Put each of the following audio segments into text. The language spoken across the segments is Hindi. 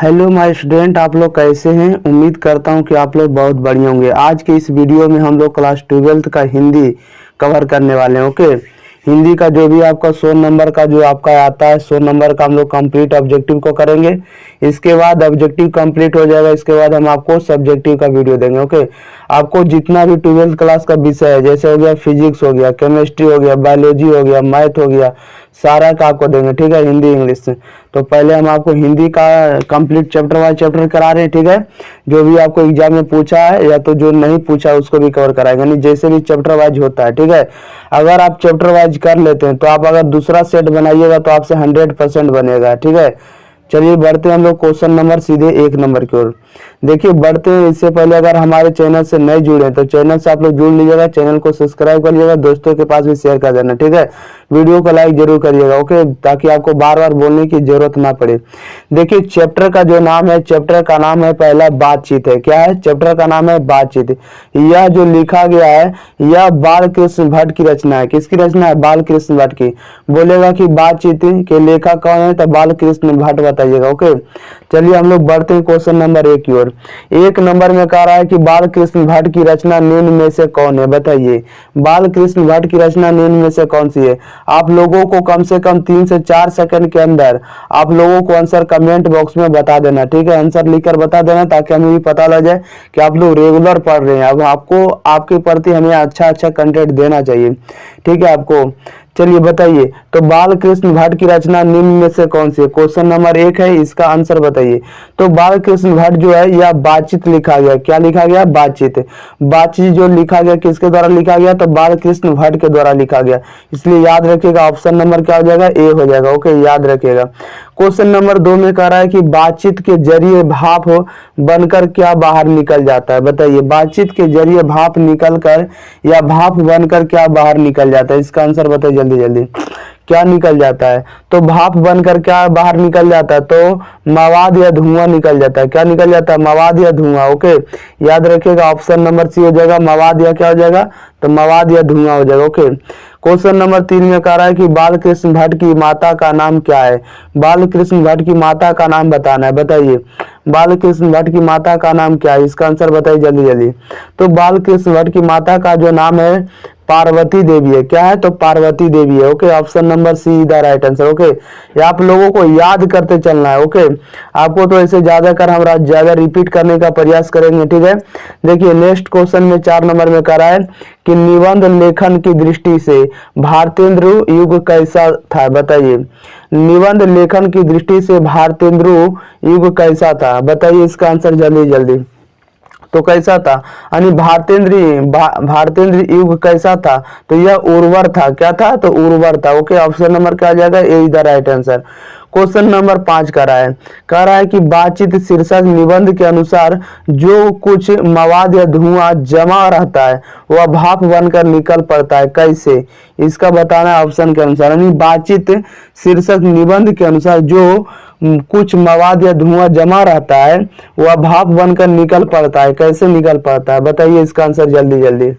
हेलो माय स्टूडेंट, आप लोग कैसे हैं। उम्मीद करता हूं कि आप लोग बहुत बढ़िया होंगे। आज के इस वीडियो में हम लोग क्लास 12th का हिंदी कवर करने वाले हैं। ओके, हिंदी का जो भी आपका 100 नंबर का जो आपका आता है 100 नंबर का हम लोग कंप्लीट ऑब्जेक्टिव को करेंगे। इसके बाद ऑब्जेक्टिव कंप्लीट हो जाएगा, इसके बाद हम आपको सब्जेक्टिव का वीडियो देंगे। ओके, आपको जितना भी 12th क्लास का विषय है, जैसे हो गया फिजिक्स हो गया, केमिस्ट्री हो गया, बायोलॉजी हो गया, मैथ हो गया, सारा का आपको देंगे। ठीक है, हिंदी इंग्लिश से। तो पहले हम आपको हिंदी का कंप्लीट चैप्टर वाइज चैप्टर करा रहे हैं। ठीक है, जो भी आपको एग्जाम में पूछा है या तो जो नहीं पूछा है उसको भी कवर कराएंगे, यानी जैसे भी चैप्टर वाइज होता है। ठीक है, अगर आप चैप्टर वाइज कर लेते हैं तो आप अगर दूसरा सेट बनाइएगा तो आपसे 100% बनेगा। ठीक है, चलिए बढ़ते हैं हम लोग क्वेश्चन नंबर सीधे 1 नंबर की ओर। देखिए बढ़ते हैं, इससे पहले अगर हमारे चैनल से नहीं जुड़े तो चैनल से आप लोग जुड़ लीजिएगा, चैनल को सब्सक्राइब कर लीजिएगा, दोस्तों के पास भी शेयर कर देना। ठीक है, वीडियो को लाइक जरूर करिएगा। ओके, ताकि आपको बार बार बोलने की जरूरत ना पड़े। देखिए चैप्टर का जो नाम है, चैप्टर का नाम है पहला बातचीत है। क्या है? चैप्टर का नाम है बातचीत। यह जो लिखा गया है यह बाल कृष्ण भट्ट की रचना है। किसकी रचना है? बाल कृष्ण भट्ट की। बोलेगा कि बातचीत के लेखक कौन है तो बाल कृष्ण भट्ट बताइएगा। ओके, चलिए हम लोग बढ़ते हैं क्वेश्चन नंबर 1 की ओर। 1 नंबर में कह रहा है कि बाल कृष्ण भट्ट की रचना निम्न में से कौन है? बताइए, बाल कृष्ण भट्ट की रचना निम्न में से कौन सी है? आप लोगों को कम से कम 3 से 4 सेकंड के अंदर आप लोगों को आंसर कमेंट बॉक्स में बता देना। ठीक है, आंसर लिखकर बता देना ताकि हमें भी पता लग जाए कि आप लोग रेगुलर पढ़ रहे हैं। अब आपको आपके प्रति हमें अच्छा कंटेंट देना चाहिए। ठीक है आपको। चलिए बताइए, तो बाल कृष्ण भट्ट की रचना निम्न में से कौन सी है? क्वेश्चन नंबर 1 है, इसका आंसर बताइए। तो बाल कृष्ण भट्ट जो है यह बातचीत लिखा गया। क्या लिखा गया? बातचीत। बातचीत जो लिखा गया किसके द्वारा लिखा गया? तो बाल कृष्ण भट्ट के द्वारा लिखा गया। इसलिए याद रखिएगा, ऑप्शन नंबर क्या हो जाएगा? ए हो जाएगा। ओके, याद रखिएगा। क्वेश्चन नंबर 2 में कह रहा है कि बातचीत के जरिए भाप बनकर क्या बाहर निकल जाता है? बताइए, बातचीत के जरिए भाप निकलकर या भाप बनकर क्या बाहर निकल जाता है? इसका आंसर बताइए जल्दी जल्दी। क्या निकल जाता है? तो भाप बनकर क्या बाहर निकल जाता है? तो मवाद या धुआं निकल जाता है। क्या निकल जाता है? मवाद या धुआं। ओके, याद रखिएगा, ऑप्शन नंबर सी हो जाएगा। मवाद या क्या हो जाएगा? तो मवाद या धुआं हो जाएगा। ओके, क्वेश्चन नंबर 3 में कह रहा है कि बाल कृष्ण भट्ट की माता का नाम क्या है? बाल कृष्ण भट्ट की माता का नाम बताना है। बताइए, बाल कृष्ण भट्ट की माता का नाम क्या है? इसका आंसर बताइए जल्दी जल्दी। तो बाल कृष्ण भट्ट की माता का जो नाम है पार्वती देवी है। क्या है? तो पार्वती देवी है। Okay, option number see the right answer. Okay, ये आप लोगों को याद करते चलना है। ओके, आपको तो ऐसे ज्यादा कर हम ज्यादा रिपीट करने का प्रयास करेंगे। ठीक है, देखिए नेक्स्ट क्वेश्चन में 4 नंबर में कह रहा है कि निबंध लेखन की दृष्टि से भारतेंदु युग कैसा था? बताइए, निबंध लेखन की दृष्टि से भारतेंदु युग कैसा था? बताइए इसका आंसर जल्दी जल्दी। तो कैसा था? यानी भारतेंद्र युग कैसा था? तो यह उर्वर था। क्या था? तो उर्वर था। ओके, ऑप्शन नंबर क्या आ जाएगा? A is the right answer. Question number 5 कह रहा है कि बातचीत शीर्षक निबंध के अनुसार जो कुछ मवाद या धुआं जमा रहता है वह भाप बनकर निकल पड़ता है। कैसे? इसका बताना है ऑप्शन के अनुसार। यानी बातचीत शीर्षक निबंध के अनुसार जो कुछ मवाद या धुआं जमा रहता है वह भाप बनकर निकल पड़ता है। कैसे निकल पड़ता है? बताइए इसका आंसर जल्दी जल्दी।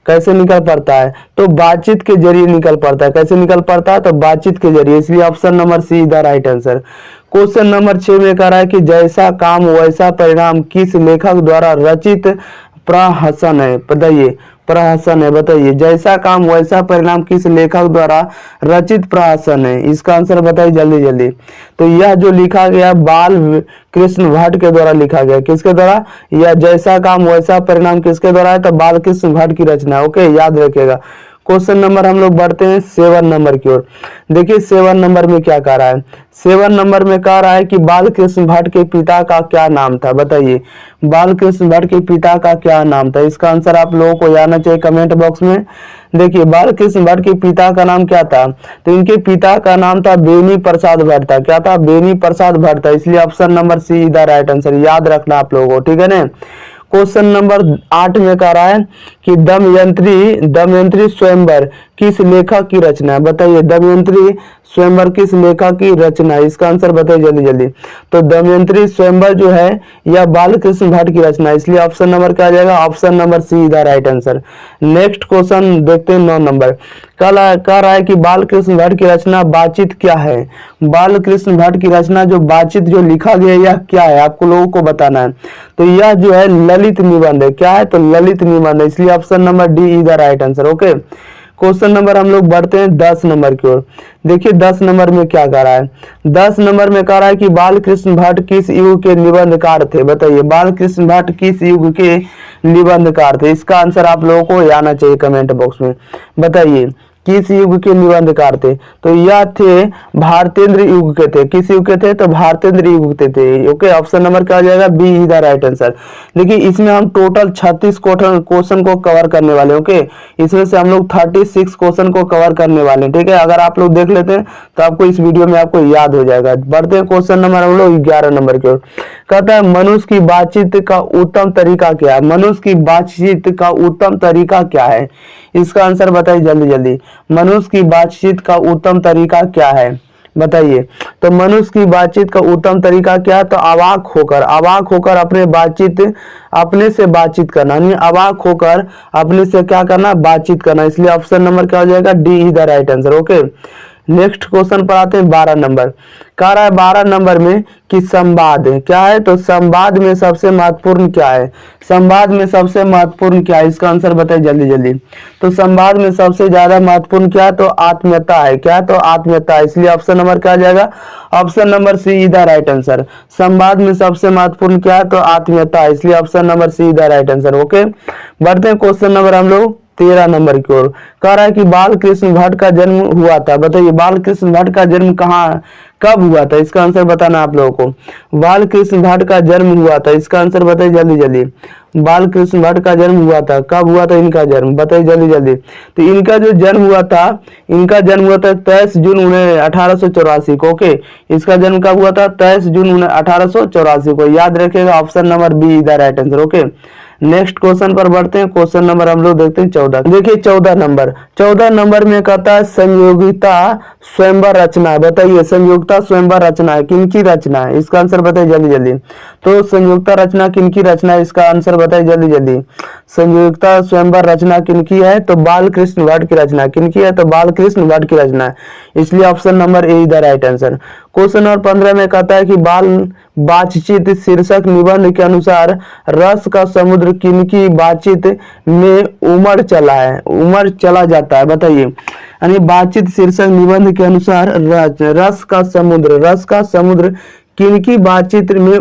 कैसे निकल पड़ता है? तो बातचीत के जरिए निकल पड़ता है। कैसे निकल पड़ता है? तो बातचीत के जरिए। इसलिए option number see the right answer. Question number 6 में कह रहा है कि जैसा काम वैसा परिणाम किस लेखक द्वारा रचित प्रहसन है? बताइए, प्रहसन है। बताइए, जैसा काम वैसा परिणाम किस लेखक द्वारा रचित प्रहसन है? इसका आंसर बताइए जल्दी जल्दी। तो यह जो लिखा गया बाल कृष्ण भट्ट के द्वारा लिखा गया। किसके द्वारा? यह जैसा काम वैसा परिणाम किसके द्वारा है? तो बाल कृष्ण भट्ट की रचना। ओके, याद रखिएगा। क्वेश्चन नंबर हम लोग बढ़ते हैं 7 नंबर की ओर। देखिए 7 नंबर में क्या कह रहा है? 7 नंबर में कह रहा है कि बाल कृष्ण भट्ट के पिता का क्या नाम था? बताइए, बाल कृष्ण भट्ट के पिता का क्या नाम था? इसका आंसर आप लोगों को जानना चाहिए कमेंट बॉक्स में। देखिए, बाल कृष्ण भट्ट के पिता का नाम क्या था? तो इनके पिता का नाम था बेनी प्रसाद भट्ट था। क्या था? बेनी प्रसाद भट्ट था। इसलिए option number see the right answer. याद रखना आप लोगों को। ठीक है ना। क्वेश्चन नंबर 8 में कह रहा है कि दमयंती स्वयंवर किस लेखक की रचना है? बताइए, दमयंती स्वयंवर किस लेखक की रचना है? इसका आंसर बताइए जल्दी जल्दी। तो दमयंती स्वयंवर जो है यह बालकृष्ण भट्ट की रचना है, इसलिए ऑप्शन नंबर क्या आ जाएगा? Option number see the right answer. Next question देखते हैं 9 नंबर। कह रहा है कि बालकृष्ण भट्ट की रचना बातचीत क्या है? बालकृष्ण भट्ट की रचना जो बातचीत जो लिखा गया यह क्या है? आपको लोगों को बताना है। तो यह जो है ललित निबंध है। क्या है? तो ललित निबंध है, इसलिए option number D is the right answer. Okay, question number हम लोग बढ़ते हैं 10 नंबर की ओर। देखिए 10 नंबर में क्या कह रहा है? 10 नंबर में कह रहा है कि बालकृष्ण भट्ट किस युग के निबंधकार थे? बताइए, बालकृष्ण भट्ट किस युग के निबंधकार थे? इसका आंसर आप लोगों को आना चाहिए कमेंट बॉक्स में। बताइए किस युग के निबंधकार थे? तो यह थे भारतेंद्र युग के थे। किस युग के थे? तो भारतेंद्र युग के थे। ओके, ऑप्शन नंबर क्या आ जाएगा? B is the right answer. देखिए इसमें हम टोटल 36 क्वेश्चन को कवर करने वाले हैं। ओके, इसमें से हम लोग 36 क्वेश्चन को कवर करने वाले हैं। ठीक है, अगर आप लोग देख लेते हैं तो आपको इस वीडियो में आपको याद हो जाएगा। बढ़ते हैं क्वेश्चन नंबर हम लोग 11 नंबर की ओर। कहता है मनुष्य की बातचीत का उत्तम तरीका क्या है? मनुष्य की बातचीत का उत्तम तरीका क्या है? इसका आंसर बताइए जल्दी जल्दी। मनुष्य की बातचीत का उत्तम तरीका क्या है? बताइए। तो मनुष्य की बातचीत का उत्तम तरीका क्या है? तो अवाक होकर अपने से बातचीत करना, यानी अवाक होकर अपने से क्या करना? बातचीत करना। इसलिए ऑप्शन नंबर क्या हो जाएगा? D is the right answer. Okay, next question पर आते हैं 12 नंबर। कह रहा है 12 नंबर में कि संवाद क्या है? तो संवाद में सबसे महत्वपूर्ण क्या है? संवाद में सबसे महत्वपूर्ण क्या है? इसका आंसर बताइए जल्दी जल्दी। तो संवाद में सबसे ज्यादा महत्वपूर्ण क्या है? तो आत्मीयता है। क्या है? तो आत्मीयता है, इसलिए ऑप्शन नंबर क्या आ जाएगा? Option number C is the right answer. संवाद में सबसे महत्वपूर्ण क्या है? तो आत्मीयता है, इसलिए option number C is the right answer. Okay, बढ़ते हैं क्वेश्चन नंबर हम लोग 13 नंबर की ओर। कह रहा है कि बालकृष्ण भट्ट का जन्म हुआ था। बताइए बालकृष्ण भट्ट का जन्म कब हुआ था? इसका आंसर बताना आप लोगों को। बालकृष्ण भट्ट का जन्म हुआ था, इसका आंसर बताइए जल्दी जल्दी। बालकृष्ण भट्ट का जन्म हुआ था, कब हुआ था इनका जन्म? बताइए जल्दी जल्दी। तो इनका जो जन्म हुआ था, 23 जून 1884 को। ओके, इसका जन्म कब हुआ था? 23 जून 1884 को। याद रखिएगा, option number B is the right answer. Okay, next question पर बढ़ते हैं। क्वेश्चन नंबर हम लोग देखते हैं 14। देखिए 14 नंबर में कहता है संयोगिता स्वयंवर रचना है। बताइए संयोगिता स्वयंवर रचना है किनकी रचना है? इसका आंसर बताइए जल्दी जल्दी। तो संयुक्ता रचना किनकी रचना है? इसका आंसर बताइए जल्दी जल्दी। संयुक्ता स्वयंवर रचना किनकी है? तो बालकृष्ण भट्ट की रचना। किनकी है? तो बालकृष्ण भट्ट की रचना है, इसलिए option number A is the right answer. Question number 15 में कहता है कि बातचीत शीर्षक निबंध के अनुसार रस का समुद्र किनकी बातचीत में उमड़ चला जाता है? बताइए, यानी बातचीत शीर्षक निबंध के अनुसार रस का समुद्र किनकी बातचीत में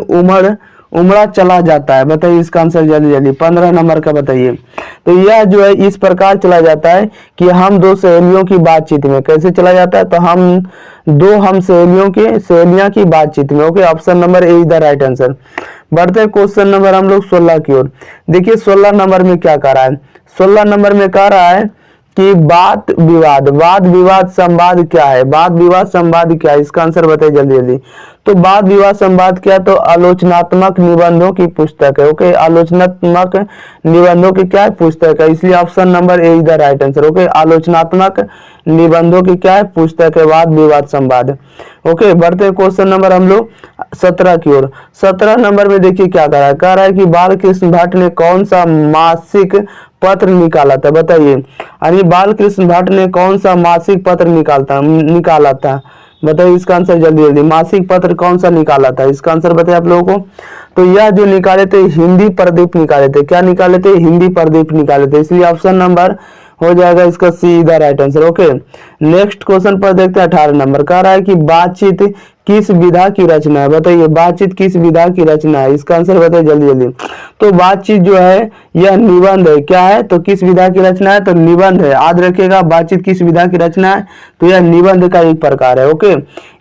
उमड़ा चला जाता है? बताइए इसका आंसर जल्दी जल्दी। 15 नंबर का बताइए। तो यह जो है इस प्रकार चला जाता है कि हम दो सहेलियों की बातचीत में। कैसे चला जाता है? तो हम सहेलियां की बातचीत में। Okay, option number A is the right answer. बढ़ते हैं क्वेश्चन नंबर हम लोग 16 की ओर। देखिए 16 नंबर में क्या कह रहा है? 16 नंबर में कह रहा है कि वाद विवाद संवाद क्या है? वाद विवाद संवाद क्या है? इसका आंसर बताइए जल्दी जल्दी। तो वाद विवाद संवाद क्या? तो आलोचनात्मक निबंधों की पुस्तक है। ओके, आलोचनात्मक निबंधों की क्या है? पुस्तक है, इसलिए option number A is the right answer. Okay, आलोचनात्मक निबंधों की क्या है? पुस्तक है, वाद विवाद संवाद। ओके, बढ़ते हैं क्वेश्चन नंबर हम लोग 17 की ओर। 17 नंबर में देखिए क्या कह रहा है कि बालकृष्ण भट्ट ने कौन सा मासिक पत्र निकाला था? बताइए, यानी बालकृष्ण भट्ट ने कौन सा मासिक पत्र निकाला था? बताइए इसका आंसर जल्दी जल्दी। मासिक पत्र कौन सा निकाला था? इसका आंसर बताइए आप लोगों को। तो यह जो निकाले थे हिंदी प्रदीप निकाले थे। क्या निकाले थे? हिंदी प्रदीप निकाले थे, इसलिए ऑप्शन नंबर हो जाएगा इसका see the right answer. Okay, next question पर देखते हैं 18 नंबर। कह रहा है कि बातचीत किस विधा की रचना है? बताइए बातचीत किस विधा की रचना है? इसका आंसर बताइए जल्दी जल्दी। तो बातचीत जो है यह निबंध है। क्या है? तो किस विधा की रचना है? तो निबंध है। याद रखिएगा, बातचीत किस विधा की रचना है? तो यह निबंध का एक प्रकार है। ओके,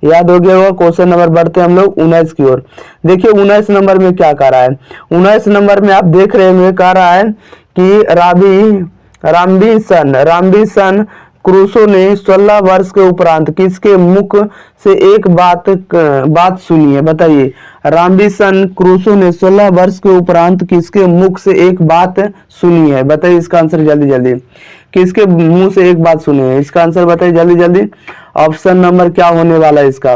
याद हो गया होगा। क्वेश्चन नंबर बढ़ते हैं हम लोग 19 की ओर। देखिए 19 नंबर में क्या कह रहा है? 19 नंबर में आप देख रहे होंगे, कह रहा है कि रॉबिन्सन क्रूसो ने 16 वर्ष के उपरांत किसके मुख से एक बात सुनी है? बताइए, रॉबिन्सन क्रूसो ने 16 वर्ष के उपरांत किसके मुख से एक बात सुनी है? बताइए इसका आंसर जल्दी जल्दी। किसके मुंह से एक बात सुनी है? इसका आंसर बताइए जल्दी जल्दी। ऑप्शन नंबर क्या होने वाला है इसका?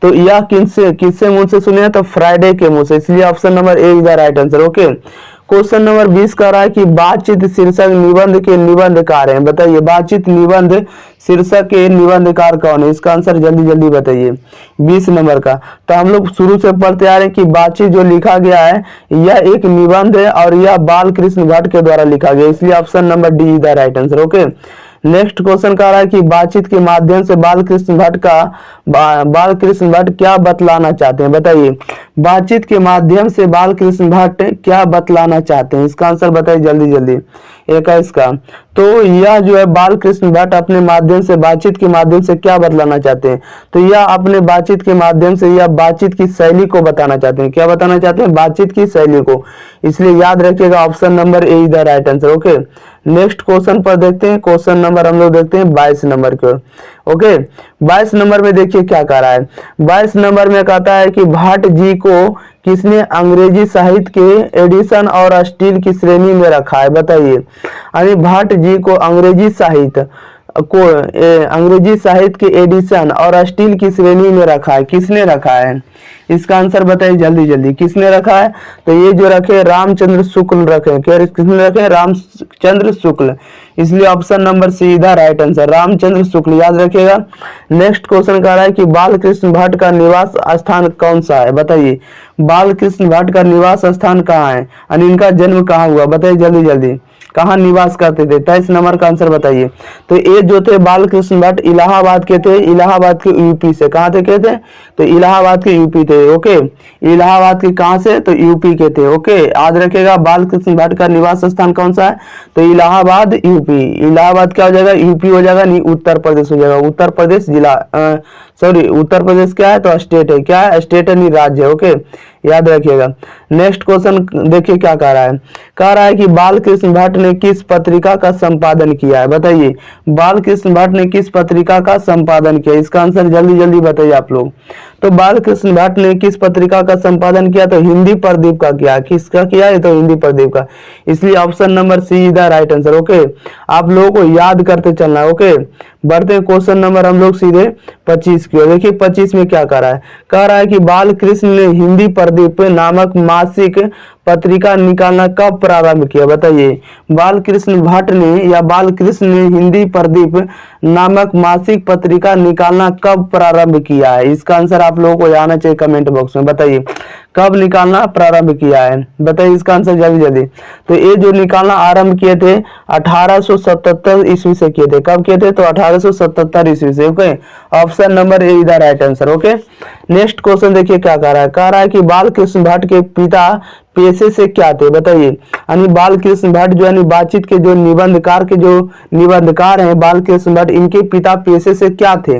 तो यह किससे किससे मुंह से सुने हैं? तो फ्राइडे के मुंह से, इसलिए option number A is the right answer. Okay, question number 20 कह रहा है कि बातचीत शीर्षक निबंध के निबंधकार हैं। बताइए बातचीत निबंध शीर्षक के निबंधकार कौन है? इसका आंसर जल्दी जल्दी बताइए 20 नंबर का। तो हम लोग शुरू से पढ़ते आ रहे हैं कि बातचीत जो लिखा गया है यह एक निबंध है और यह बालकृष्ण भट्ट के द्वारा लिखा गया, इसलिए option number D is the right answer. Okay, next question कह रहा है कि बातचीत के माध्यम से बालकृष्ण भट्ट क्या बतलाना चाहते हैं? बताइए बातचीत के माध्यम से बालकृष्ण भट्ट क्या बतलाना चाहते हैं? इसका आंसर बताइए जल्दी जल्दी। 21 का। तो यह जो है बालकृष्ण भट्ट अपने माध्यम से बातचीत के माध्यम से क्या बतलाना चाहते हैं? तो यह अपने बातचीत के माध्यम से यह बातचीत की शैली को बताना चाहते हैं। क्या बताना चाहते हैं? बातचीत की शैली को, इसलिए याद रखिएगा option number A is the right answer. Okay, next question पर देखते हैं। क्वेश्चन नंबर हम लोग देखते हैं 22 नंबर की ओर। ओके, 22 नंबर में देखिए क्या कह रहा है। 22 नंबर में कहता है कि भट्ट जी को किसने अंग्रेजी साहित्य के एडिशन और स्टील की श्रेणी में रखा है? बताइए अभी भट्ट जी को अंग्रेजी साहित्य के एडिशन और स्टील की श्रेणी में रखा है, किसने रखा है? इसका आंसर बताइए जल्दी जल्दी। किसने रखा है? तो ये जो रखे रामचंद्र शुक्ल रखे। क्या किसने रखे? रामचंद्र शुक्ल, इसलिए ऑप्शन नंबर सी इधर राइट आंसर, रामचंद्र शुक्ल, याद रखिएगा। नेक्स्ट क्वेश्चन कह रहा है कि बालकृष्ण भट्ट का निवास स्थान कौन सा है? बताइए बालकृष्ण भट्ट का निवास स्थान कहाँ है और इनका जन्म कहाँ हुआ? बताइए जल्दी जल्दी, कहाँ निवास करते थे? 23 नंबर का आंसर बताइए। तो ये जो थे बालकृष्ण भट्ट इलाहाबाद के थे, इलाहाबाद के यूपी से। कहाँ थे कहते? तो इलाहाबाद के यूपी थे। ओके, इलाहाबाद के कहाँ से? तो यूपी के थे। ओके, याद रखेगा बालकृष्ण भट्ट का निवास स्थान कौन सा है? तो इलाहाबाद यूपी। इलाहाबाद क्या हो जाएगा? यूपी हो जाएगा, नहीं उत्तर प्रदेश हो जाएगा। उत्तर प्रदेश जिला, सॉरी उत्तर प्रदेश क्या है? तो स्टेट है। क्या है? स्टेट है, नहीं राज्य है। ओके, याद रखिएगा। नेक्स्ट क्वेश्चन देखिए क्या कह रहा है। कह रहा है कि बालकृष्ण भट्ट ने किस पत्रिका का संपादन किया है? बताइए बालकृष्ण भट्ट ने किस पत्रिका का संपादन किया? इसका आंसर जल्दी जल्दी बताइए आप लोग। तो बालकृष्ण भट्ट ने किस पत्रिका का संपादन किया? तो हिंदी प्रदीप का किया। किसका किया है? तो हिंदी प्रदीप का, इसलिए option number C is the right answer. Okay, आप लोगों को याद करते चलना है। ओके, बढ़ते हैं क्वेश्चन नंबर हम लोग सीधे 25 की ओर। देखिए 25 में क्या कह रहा है। कह रहा है कि बालकृष्ण ने हिंदी प्रदीप नामक मासिक पत्रिका निकालना कब प्रारंभ किया? बताइए बालकृष्ण भट्ट ने या बालकृष्ण ने हिंदी प्रदीप नामक मासिक पत्रिका निकालना कब प्रारंभ किया है? इसका आंसर आप लोगों को आना चाहिए कमेंट बॉक्स में। बताइए कब निकालना प्रारंभ किया है? बताइए इसका आंसर जल्दी जल्दी। तो ये जो निकालना आरंभ किए थे 1877 ईस्वी से किए थे। कब किए थे? तो 1877 ईस्वी से। Okay, option number A is the right answer. Okay, next question देखिए क्या कह रहा है। कह रहा है कि बालकृष्ण भट्ट के पिता पेशे से क्या थे? बताइए यानी बालकृष्ण भट्ट जो है बातचीत के जो निबंधकार हैं बालकृष्ण भट्ट, इनके पिता पेशे से क्या थे?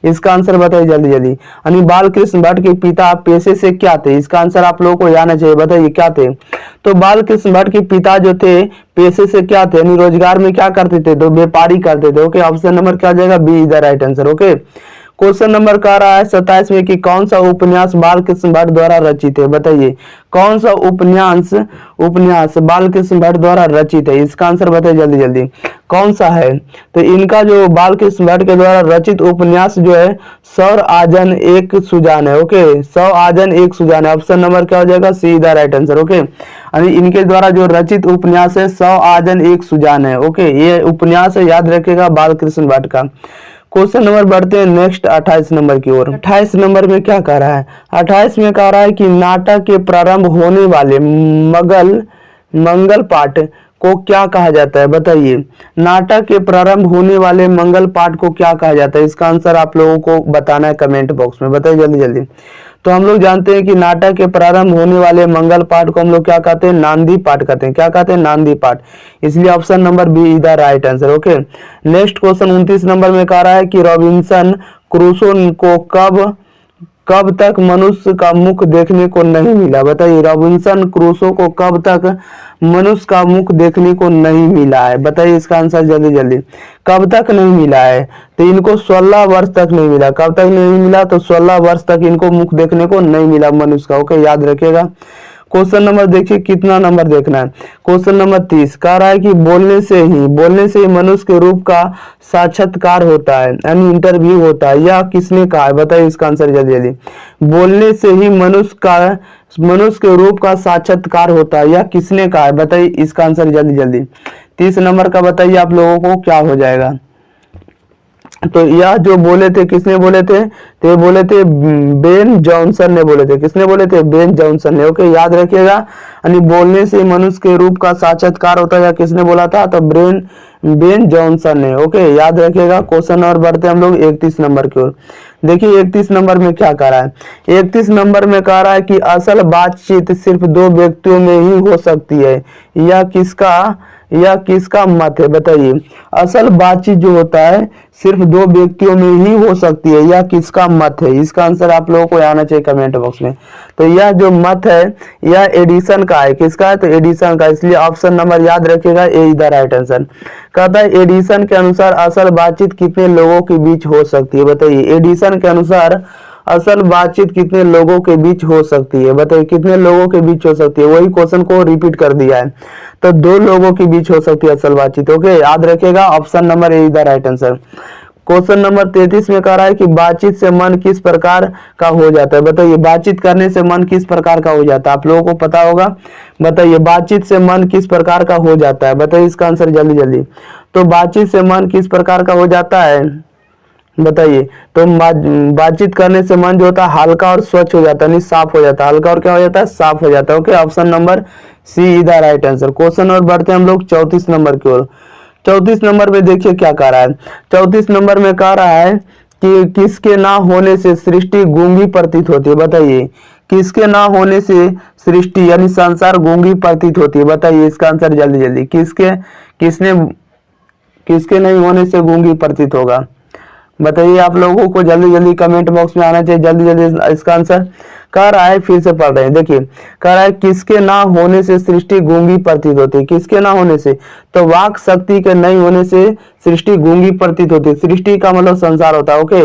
इसका आंसर बताइए जल्दी जल्दी। यानी बालकृष्ण भट्ट के पिता पेशे से क्या थे? इसका आंसर आप लोगों को आना चाहिए। बताइए क्या थे? तो बालकृष्ण भट्ट के पिता जो थे पेशे से क्या थे? यानी रोजगार में क्या करते थे? तो व्यापारी करते थे। ओके, ऑप्शन नंबर क्या हो जाएगा? B is the right answer. Okay, question number कह रहा है 27 में कि कौन सा उपन्यास बालकृष्ण भट्ट द्वारा रचित है? बताइए कौन सा उपन्यास बालकृष्ण भट्ट द्वारा रचित है? इसका आंसर बताइए जल्दी जल्दी, कौन सा है? तो इनका जो बालकृष्ण भट्ट के द्वारा रचित उपन्यास जो है सौर आजन एक सुजान है। ओके, सौ आजन एक सुजान है। ऑप्शन नंबर क्या हो जाएगा? See the right answer. Okay, यानी इनके द्वारा जो रचित उपन्यास है सौ आजन एक सुजान है। ओके, ये उपन्यास है, याद रखेगा बालकृष्ण भट्ट का। क्वेश्चन नंबर बढ़ते हैं नेक्स्ट 28 नंबर की ओर। 28 नंबर में क्या कह रहा है? 28 में कह रहा है कि नाटक के प्रारंभ होने वाले मंगल पाठ को क्या कहा जाता है? बताइए नाटक के प्रारंभ होने वाले मंगल पाठ को क्या कहा जाता है? इसका आंसर आप लोगों को बताना है कमेंट बॉक्स में। बताइए जल्दी जल्दी। तो हम लोग जानते हैं कि नाटक के प्रारंभ होने वाले मंगल पाठ को हम लोग क्या कहते हैं? नांदी पाठ कहते हैं। क्या कहते हैं? नांदी पाठ, इसलिए option number B is the right answer. Okay, next question 29 number में कह रहा है कि रॉबिन्सन क्रूसो को कब तक मनुष्य का मुख देखने को नहीं मिला? बताइए, रॉबिन्सन क्रूसो को कब तक मनुष्य का मुख देखने को नहीं मिला है? बताइए इसका आंसर जल्दी जल्दी। कब तक नहीं मिला है? तो इनको 16 वर्ष तक नहीं मिला। कब तक नहीं मिला? तो 16 वर्ष तक इनको मुख देखने को नहीं मिला मनुष्य का। ओके, याद रखिएगा। क्वेश्चन नंबर देखिए, कितना नंबर देखना है। क्वेश्चन नंबर 30 कह रहा है कि बोलने से ही मनुष्य के रूप का साक्षात्कार होता है, यानी इंटरव्यू होता है। यह किसने कहा है? बताइए इसका आंसर जल्दी जल्दी। बोलने से ही मनुष्य के रूप का साक्षात्कार होता है, यह किसने कहा है? बताइए इसका आंसर जल्दी जल्दी। 30 नंबर का बताइए आप लोगों को क्या हो जाएगा। तो यह जो बोले थे, किसने बोले थे? तो ये बोले थे बेन जॉनसन ने बोले थे। किसने बोले थे? बेन जॉनसन ने। ओके, याद रखिएगा। यानी बोलने से मनुष्य के रूप का साक्षात्कार होता है, या किसने बोला था? तो बेन जॉनसन ने। ओके, याद रखिएगा। क्वेश्चन और बढ़ते हम लोग 31 नंबर की ओर। देखिए 31 नंबर में क्या कह रहा है। 31 नंबर में कह रहा है कि असल बातचीत सिर्फ 2 व्यक्तियों में ही हो सकती है। यह किसका मत है? बताइए, असल बातचीत जो होता है सिर्फ 2 व्यक्तियों में ही हो सकती है, यह किसका मत है? इसका आंसर आप लोगों को आना चाहिए कमेंट बॉक्स में। तो यह जो मत है यह एडिसन का है। किसका है? तो एडिसन का। इसलिए ऑप्शन नंबर याद रखिएगा, ए इज द राइट आंसर। कहता है एडिसन के अनुसार असल बातचीत कितने लोगों के बीच हो सकती है? बताइए, एडिसन के अनुसार असल बातचीत कितने लोगों के बीच हो सकती है? बताइए, कितने लोगों के बीच हो सकती है? वही क्वेश्चन को रिपीट कर दिया है। तो 2 लोगों के बीच हो सकती है असल बातचीत। ओके, याद रखिएगा, option number A is the right answer. Question number 33 में कह रहा है कि बातचीत से मन किस प्रकार का हो जाता है? बताइए, बातचीत करने से मन किस प्रकार का हो जाता है? आप लोगों को पता होगा। बताइए, बातचीत से मन किस प्रकार का हो जाता है? बताइए इसका आंसर जल्दी जल्दी। तो बातचीत से मन किस प्रकार का हो जाता है? बताइए। तो बातचीत करने से मन जो होता है हल्का और स्वच्छ हो जाता है, नहीं साफ हो जाता है। हल्का और क्या हो जाता है? साफ हो जाता है। Okay, option number C is the right answer. Question और बढ़ते हैं हम लोग 34 नंबर की ओर। 34 नंबर में देखिए क्या कह रहा है। 34 नंबर में कह रहा है कि किसके ना होने से सृष्टि गूंगी प्रतीत होती है? बताइए, किसके ना होने से सृष्टि यानी संसार गूंगी प्रतीत होती है? बताइए इसका आंसर जल्दी जल्दी। किसके नहीं होने से गूंगी प्रतीत होगा? बताइए, आप लोगों को जल्दी जल्दी कमेंट बॉक्स में आना चाहिए, जल्दी जल्दी इसका आंसर। कह रहा है, फिर से पढ़ रहे हैं, देखिए कह रहा है किसके ना होने से सृष्टि गूंगी प्रतीत होती है? किसके ना होने से? तो वाक शक्ति के नहीं होने से सृष्टि गूंगी प्रतीत होती है। सृष्टि का मतलब संसार होता है। ओके,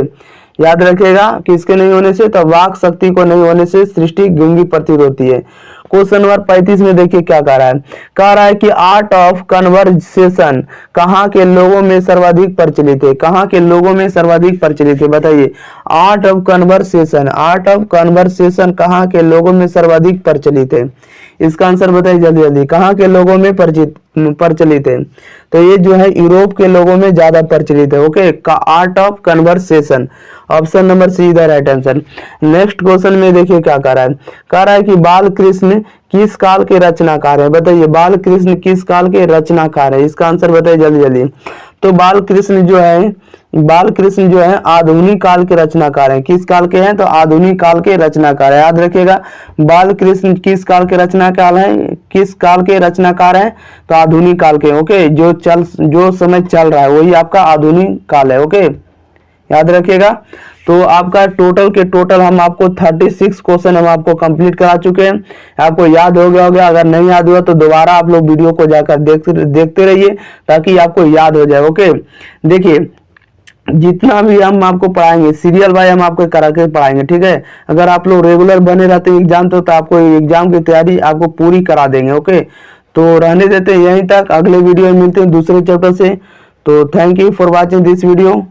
याद रखिएगा, किसके नहीं होने से? तो वाक शक्ति को नहीं होने से सृष्टि गूंगी प्रतीत होती है। क्वेश्चन नंबर 35 में देखिए क्या कह रहा है। कह रहा है कि आर्ट ऑफ कन्वर्सेशन कहाँ के लोगों में सर्वाधिक प्रचलित है? कहाँ के लोगों में सर्वाधिक प्रचलित है? बताइए, आर्ट ऑफ कन्वर्सेशन कहाँ के लोगों में सर्वाधिक प्रचलित है? इसका आंसर बताइए जल्दी जल्दी। कहाँ के लोगों में प्रचलित है? तो ये जो है यूरोप के लोगों में ज्यादा प्रचलित है। ओके, का art of conversation, option number see the right answer. Next question में देखिए क्या कह रहा है। कह रहा है कि बाल कृष्ण किस काल के रचनाकार है? बताइए, बाल कृष्ण किस काल के रचनाकार है? इसका आंसर बताइए जल्दी जल्दी। तो बाल कृष्ण जो है आधुनिक काल के रचनाकार हैं। किस काल के हैं? तो आधुनिक काल के रचनाकार है। याद रखिएगा, बाल कृष्ण किस काल के रचनाकार है? तो आधुनिक काल के। ओके, जो समय चल रहा है वही आपका आधुनिक काल है। ओके, याद रखिएगा। तो आपका टोटल हम आपको 36 क्वेश्चन हम आपको कंप्लीट करा चुके हैं। आपको याद हो गया होगा, अगर नहीं याद हुआ तो दोबारा आप लोग वीडियो को जाकर देखते रहिए ताकि आपको याद हो जाए। ओके, देखिए जितना भी हम आपको पढ़ाएंगे सीरियल बाय हम आपको करा के पढ़ाएंगे, ठीक है। अगर आप लोग रेगुलर बने रहते हैं एग्जाम तो आपको एग्जाम की तैयारी आपको पूरी करा देंगे। ओके, तो रहने देते हैं यहीं तक। अगले वीडियो में मिलते हैं दूसरे चैप्टर से। तो thank you for watching this video.